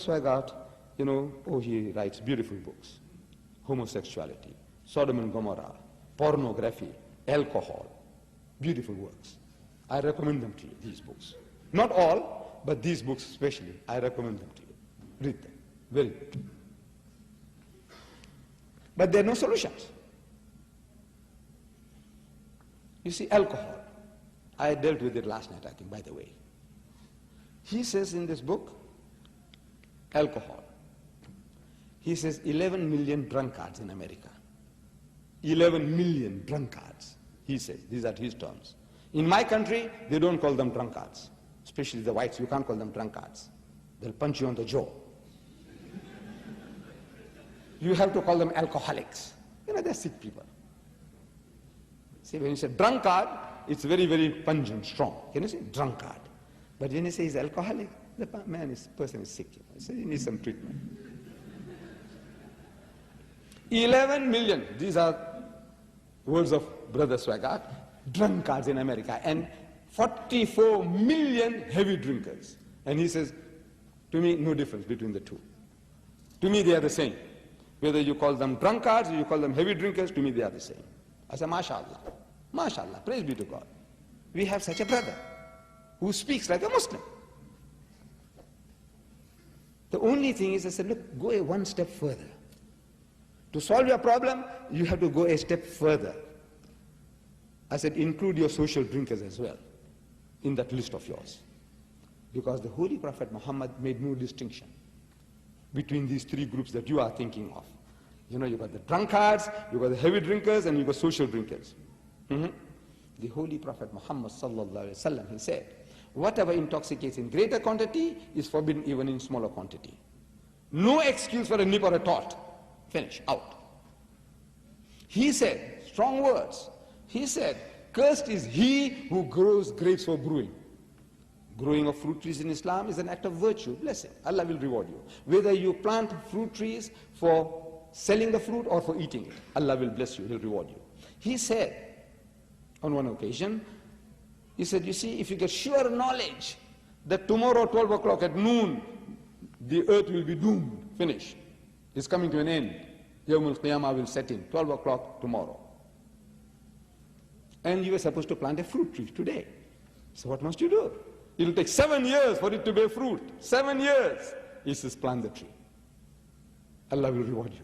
Swaggart, he writes beautiful books. Homosexuality, Sodom and Gomorrah, pornography, alcohol, beautiful works. I recommend them to you, these books. Not all, but these books especially, I recommend them to you. Read them, very good. But there are no solutions. You see, alcohol. I dealt with it last night, I think, by the way. He says in this book, alcohol. He says 11 million drunkards in America. 11 million drunkards, he says. These are his terms. In my country, they don't call them drunkards. Especially the whites, you can't call them drunkards. They'll punch you on the jaw. You have to call them alcoholics. They're sick people. See, when you say drunkard, it's very, very pungent, strong. Can you say drunkard? But when you say he's alcoholic, the person is sick. So he needs some treatment. 11 million, these are words of Brother Swaggart, drunkards in America, and 44 million heavy drinkers. And he says, to me, no difference between the two. To me, they are the same. Whether you call them drunkards or you call them heavy drinkers, to me they are the same. I say, mashallah, mashallah, praise be to God. We have such a brother who speaks like a Muslim. The only thing is, I said, look, go one step further. To solve your problem, you have to go a step further. I said, include your social drinkers as well in that list of yours. Because the Holy Prophet Muhammad made no distinction between these three groups that you are thinking of. You've got the drunkards, you've got the heavy drinkers, and you've got social drinkers. The Holy Prophet Muhammad sallallahu alaihi wasallam, he said, whatever intoxicates in greater quantity is forbidden even in smaller quantity. No excuse for a nip or a tort. Finish, out. He said, strong words, he said, cursed is he who grows grapes for brewing. Growing of fruit trees in Islam is an act of virtue, blessing. Allah will reward you. Whether you plant fruit trees for selling the fruit or for eating it, Allah will bless you, He'll reward you. He said, on one occasion, he said, you see, if you get sure knowledge that tomorrow 12 o'clock at noon, the earth will be doomed, finished. It's coming to an end. Yawm al-Qiyamah will set in, 12 o'clock tomorrow. And you were supposed to plant a fruit tree today. So what must you do? It will take 7 years for it to bear fruit. 7 years. He says, plant the tree. Allah will reward you.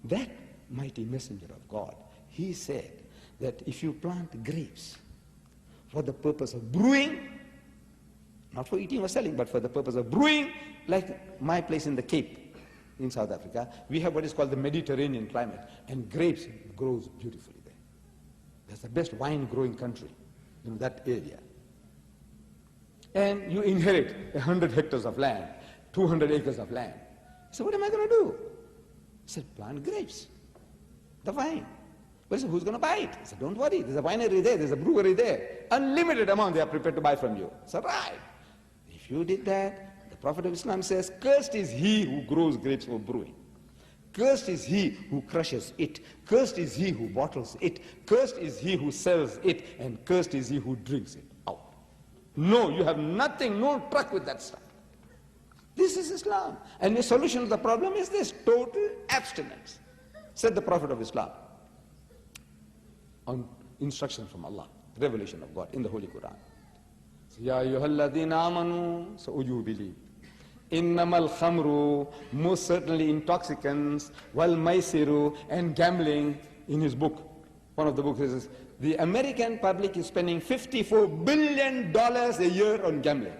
That mighty messenger of God, he said that if you plant grapes for the purpose of brewing, not for eating or selling, but for the purpose of brewing, like my place in the Cape, in South Africa, we have what is called the Mediterranean climate, and grapes grows beautifully there. That's the best wine growing country in that area. And you inherit 100 hectares of land, 200 acres of land. So what am I going to do? He said, plant grapes, the wine. But he said, who's going to buy it? He said, don't worry, there's a winery there, there's a brewery there. Unlimited amount they are prepared to buy from you. He said, right. If you did that, the Prophet of Islam says, cursed is he who grows grapes for brewing. Cursed is he who crushes it. Cursed is he who bottles it. Cursed is he who sells it. And cursed is he who drinks it out. No, you have nothing, no truck with that stuff. This is Islam. And the solution to the problem is this, total abstinence, said the Prophet of Islam, on instruction from Allah, revelation of God in the Holy Quran. Ya ayyuhalladhina amanu, so you believe. Innamal khamru, most certainly intoxicants, wal maisiru, and gambling. In his book, one of the books says, the American public is spending $54 billion a year on gambling.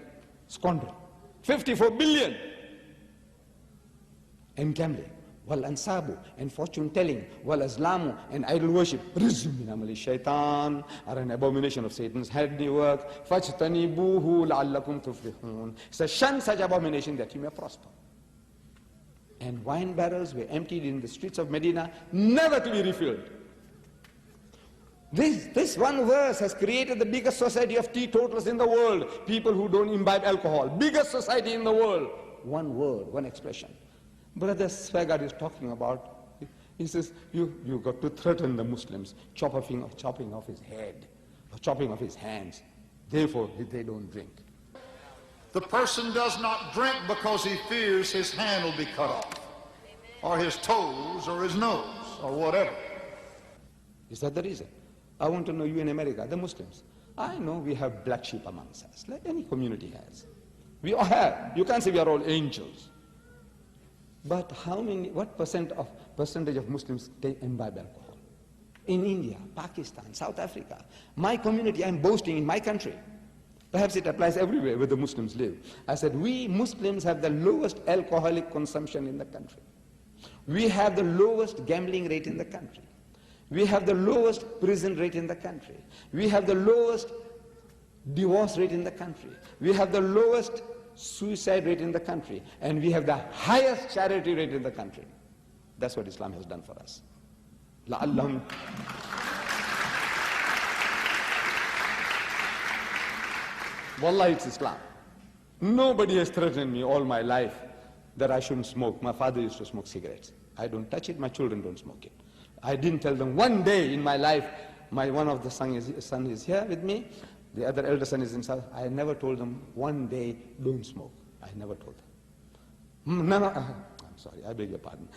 Squandering. 54 billion. And gambling. Wal ansabu, and fortune telling. Wal azlamu, and idol worship. Rizum min amali shaitan, are an abomination of Satan's handiwork. Fajtanibuhu la'allakum tuflihun. So shun such abomination that you may prosper. And wine barrels were emptied in the streets of Medina, never to be refilled. This one verse has created the biggest society of teetotalers in the world. People who don't imbibe alcohol. Biggest society in the world. One word, one expression. Brother Swaggart is talking about, he says, you got to threaten the Muslims, chopping off his head, or chopping off his hands. Therefore, they don't drink. The person does not drink because he fears his hand will be cut off, or his toes, or his nose, or whatever. Is that the reason? I want to know you in America, the Muslims. I know we have black sheep amongst us, like any community has. We all have. You can't say we are all angels. But what percentage of Muslims imbibe alcohol? In India, Pakistan, South Africa. My community, I'm boasting in my country. Perhaps it applies everywhere where the Muslims live. I said, we Muslims have the lowest alcoholic consumption in the country. We have the lowest gambling rate in the country. We have the lowest prison rate in the country. We have the lowest divorce rate in the country. We have the lowest suicide rate in the country. And we have the highest charity rate in the country. That's what Islam has done for us. لَعَلَّهُمْ Wallah, it's Islam. Nobody has threatened me all my life that I shouldn't smoke. My father used to smoke cigarettes. I don't touch it, my children don't smoke it. I didn't tell them one day in my life, one of the son is here with me, the other elder son is in South. I never told them one day, don't smoke. I never told them. No, I'm sorry, I beg your pardon.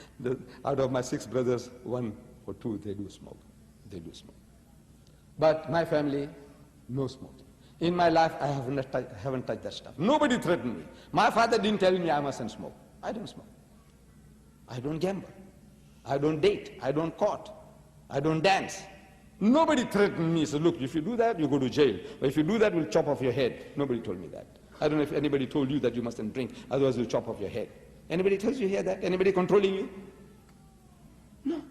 Out of my 6 brothers, 1 or 2, they do smoke. They do smoke. But my family, no smoking. In my life, I haven't touched that stuff. Nobody threatened me. My father didn't tell me I mustn't smoke. I don't smoke. I don't gamble. I don't date. I don't court. I don't dance. Nobody threatened me. So look, if you do that, you go to jail. Or if you do that, we'll chop off your head. Nobody told me that. I don't know if anybody told you that you mustn't drink, otherwise we'll chop off your head. Anybody tells you here that? Anybody controlling you? No.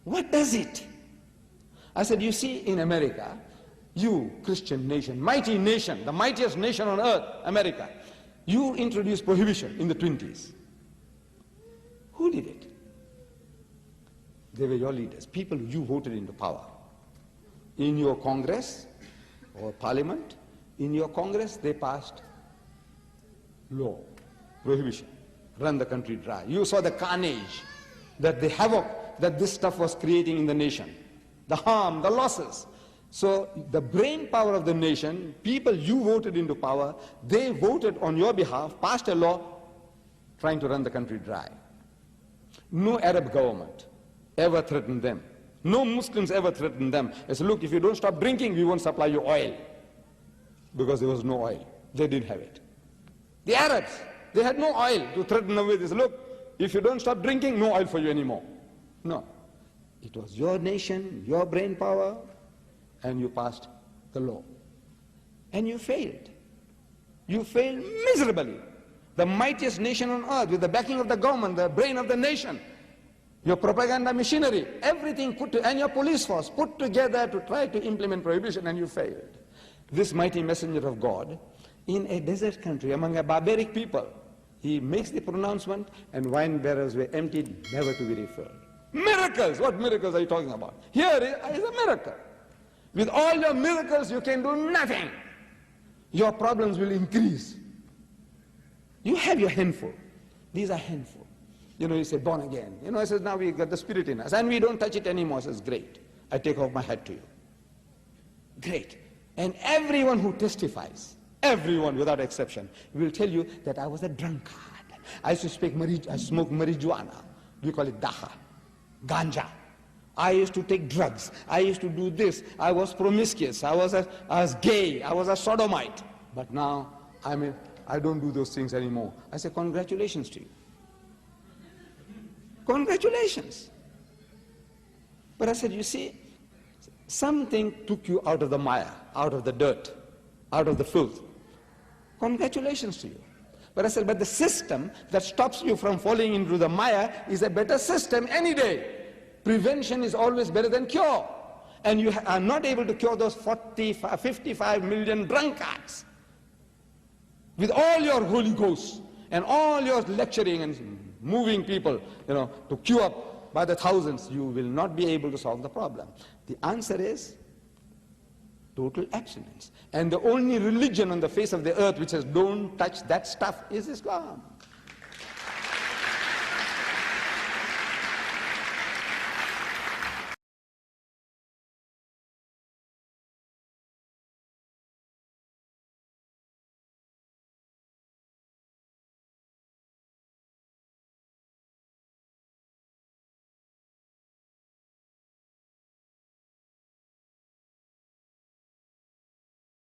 What does it? I said, you see, in America, you, Christian nation, mighty nation, the mightiest nation on earth, America, you introduced prohibition in the 20s. Who did it? They were your leaders, people you voted into power. In your Congress or Parliament, in your Congress, they passed law, prohibition, run the country dry. You saw the carnage, that the havoc that this stuff was creating in the nation, the harm, the losses. So the brain power of the nation, people you voted into power, they voted on your behalf, passed a law trying to run the country dry. No Arab government ever threatened them. No Muslims ever threatened them. They said, look, if you don't stop drinking, we won't supply you oil. Because there was no oil. They didn't have it. The Arabs, they had no oil to threaten away. They said, look, if you don't stop drinking, no oil for you anymore. No. It was your nation, your brain power, and you passed the law. And you failed. You failed miserably. The mightiest nation on earth, with the backing of the government, the brain of the nation, your propaganda machinery, everything and your police force put together to try to implement prohibition, and you failed. This mighty messenger of God, in a desert country, among a barbaric people, he makes the pronouncement, and wine barrels were emptied, never to be refilled. Miracles! What miracles are you talking about? Here is a miracle. With all your miracles, you can do nothing. Your problems will increase. You have your handful. These are handful. You know, you say, born again. You know, I says, now we got the Spirit in us, and we don't touch it anymore. I says, great. I take off my hat to you. Great. And everyone who testifies, everyone without exception, will tell you that I was a drunkard. I used to smoke marijuana. We call it daha, ganja. I used to take drugs. I used to do this. I was promiscuous. I was gay. I was a sodomite. But now, I don't do those things anymore. I say, congratulations to you. Congratulations. But I said, you see, something took you out of the mire, out of the dirt, out of the filth. Congratulations to you. But I said, but the system that stops you from falling into the mire is a better system any day. Prevention is always better than cure. And you are not able to cure those 55 million drunkards. With all your Holy Ghost and all your lecturing and moving people, you know, to queue up by the thousands, you will not be able to solve the problem. The answer is total abstinence. And the only religion on the face of the earth which says don't touch that stuff is Islam.